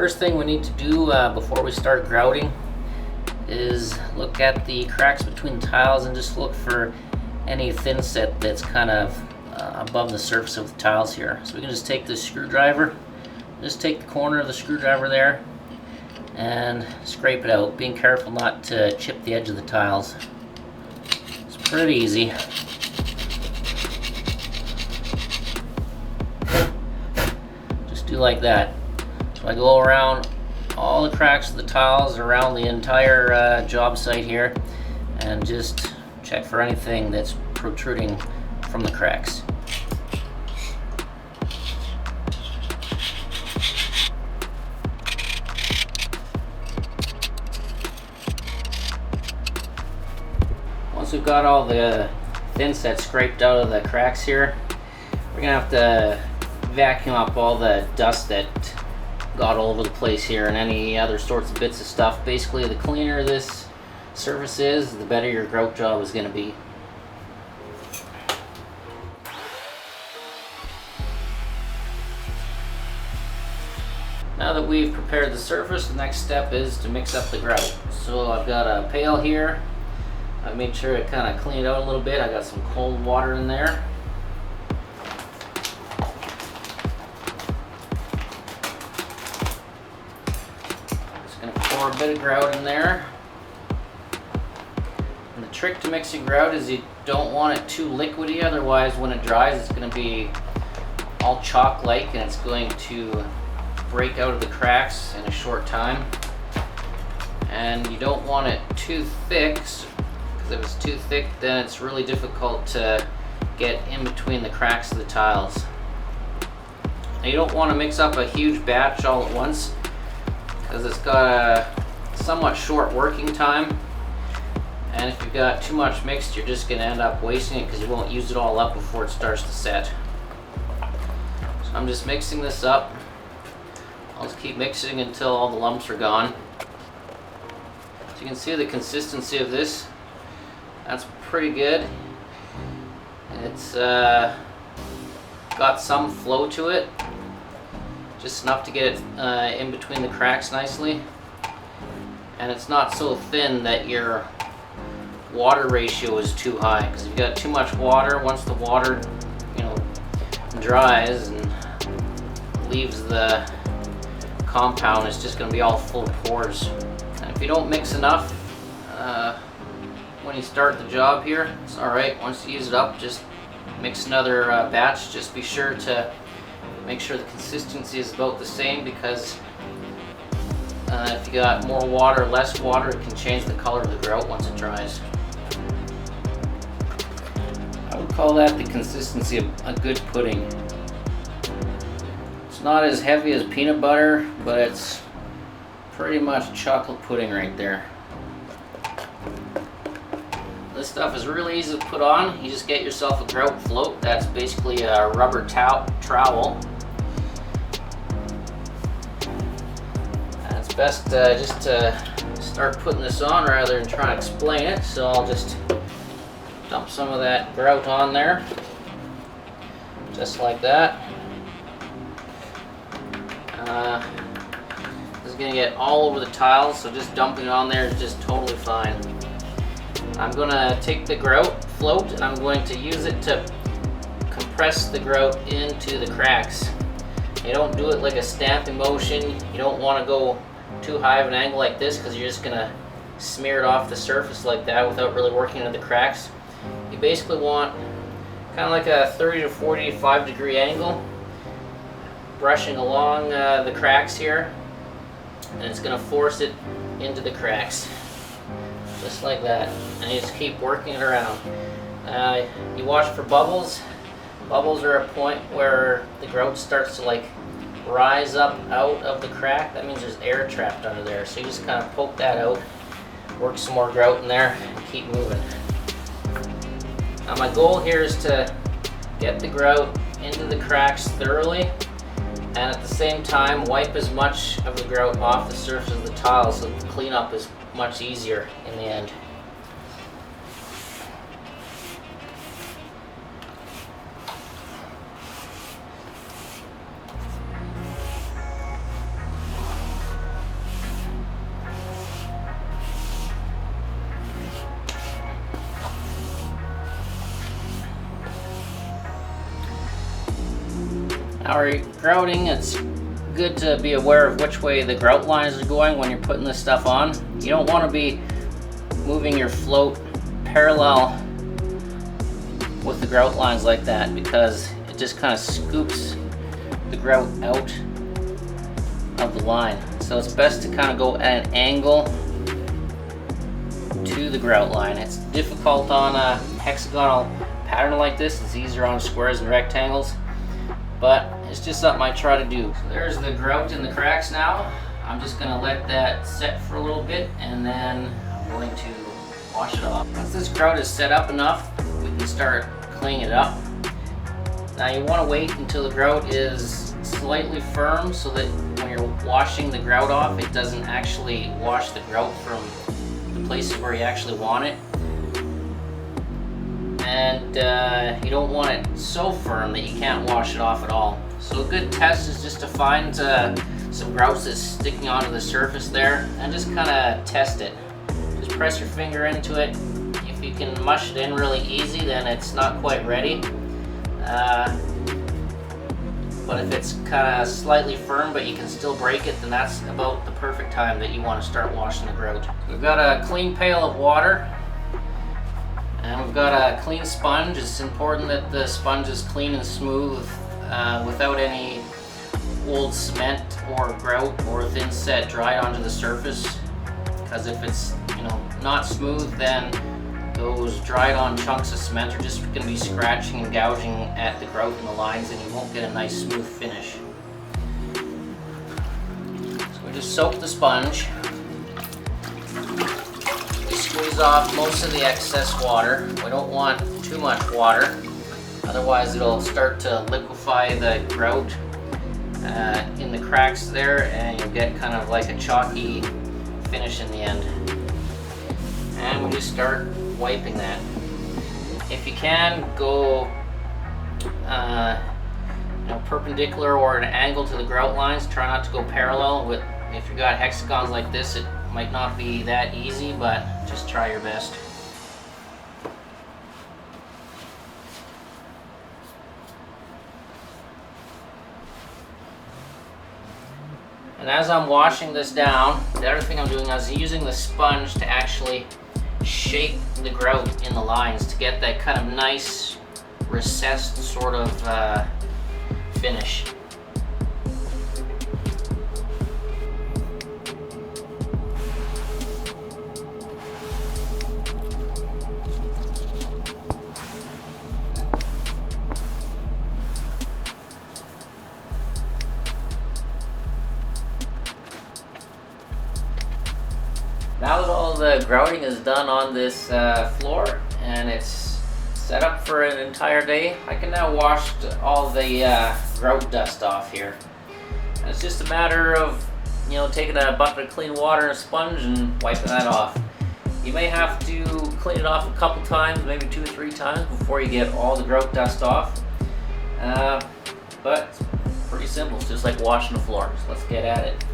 first thing we need to do before we start grouting is look at the cracks between the tiles and just look for any thin set that's kind of above the surface of the tiles here. So we can just take this screwdriver, just take the corner of the screwdriver there and scrape it out, being careful not to chip the edge of the tiles. It's pretty easy. Just do like that. So I go around all the cracks of the tiles around the entire job site here and just check for anything that's protruding from the cracks. Once we've got all the thin set scraped out of the cracks here, we're gonna have to vacuum up all the dust that got all over the place here and any other sorts of bits of stuff. Basically, the cleaner this surface is, the better your grout job is going to be. Now that we've prepared the surface, the next step is to mix up the grout. So I've got a pail here. I've made sure to kind of clean it out a little bit. I got some cold water in there. Pour a bit of grout in there. And the trick to mixing grout is you don't want it too liquidy, otherwise when it dries it's going to be all chalk-like and it's going to break out of the cracks in a short time. And you don't want it too thick, because if it's too thick then it's really difficult to get in between the cracks of the tiles. Now you don't want to mix up a huge batch all at once, because it's got a somewhat short working time, and if you've got too much mixed you're just going to end up wasting it because you won't use it all up before it starts to set. So I'm just mixing this up. I'll just keep mixing until all the lumps are gone. So you can see the consistency of this. That's pretty good. It's got some flow to it, just enough to get it in between the cracks nicely, and it's not so thin that your water ratio is too high, because if you've got too much water, once the water dries and leaves the compound, it's just going to be all full of pores. And if you don't mix enough when you start the job here, it's alright. Once you use it up, just mix another batch. Just be sure to make sure the consistency is about the same, because if you got more water or less water, it can change the color of the grout once it dries. I would call that the consistency of a good pudding. It's not as heavy as peanut butter, but it's pretty much chocolate pudding right there. This stuff is really easy to put on. You just get yourself a grout float. That's basically a rubber trowel. It's best just to start putting this on rather than trying to explain it. So I'll just dump some of that grout on there, just like that. This is going to get all over the tiles, so just dumping it on there is just totally fine. I'm going to take the grout float and I'm going to use it to compress the grout into the cracks. You don't do it like a stamping motion. You don't want to go too high of an angle like this, because you're just going to smear it off the surface like that without really working into the cracks. You basically want kind of like a 30 to 45 degree angle, brushing along the cracks here, and it's going to force it into the cracks. Just like that, and you just keep working it around. You watch for bubbles. Bubbles are a point where the grout starts to like rise up out of the crack. That means there's air trapped under there. So you just kind of poke that out, work some more grout in there, and keep moving. Now my goal here is to get the grout into the cracks thoroughly, and at the same time wipe as much of the grout off the surface of the tile so the cleanup is much easier in the end. Now we're grouting, it's good to be aware of which way the grout lines are going when you're putting this stuff on. You don't want to be moving your float parallel with the grout lines like that, because it just kind of scoops the grout out of the line. So it's best to kind of go at an angle to the grout line. It's difficult on a hexagonal pattern like this. It's easier on squares and rectangles, but it's just something I try to do. So there's the grout in the cracks now. I'm just going to let that set for a little bit, and then I'm going to wash it off. Once this grout is set up enough, we can start cleaning it up. Now you want to wait until the grout is slightly firm, so that when you're washing the grout off, it doesn't actually wash the grout from the places where you actually want it. And you don't want it so firm that you can't wash it off at all. So a good test is just to find some grout that's sticking onto the surface there, and just kind of test it. Just press your finger into it. If you can mush it in really easy, then it's not quite ready. But if it's kind of slightly firm but you can still break it, then that's about the perfect time that you want to start washing the grout. We've got a clean pail of water, and we've got a clean sponge. It's important that the sponge is clean and smooth, without any old cement or grout or thin set dried onto the surface, because if it's not smooth, then those dried on chunks of cement are just going to be scratching and gouging at the grout in the lines, and you won't get a nice smooth finish. So we just soak the sponge. We squeeze off most of the excess water. We don't want too much water, otherwise it'll start to liquefy the grout in the cracks there, and you'll get kind of like a chalky finish in the end. And we just start wiping that. If you can, go perpendicular or an angle to the grout lines. Try not to go parallel. If you got hexagons like this, it might not be that easy, but just try your best. And as I'm washing this down, the other thing I'm doing is using the sponge to actually shape the grout in the lines to get that kind of nice recessed sort of finish. Now that all the grouting is done on this floor and it's set up for an entire day, I can now wash all the grout dust off here. And it's just a matter of taking a bucket of clean water and a sponge and wiping that off. You may have to clean it off a couple times, maybe 2 or 3 times before you get all the grout dust off. But it's pretty simple. It's just like washing the floor. So let's get at it.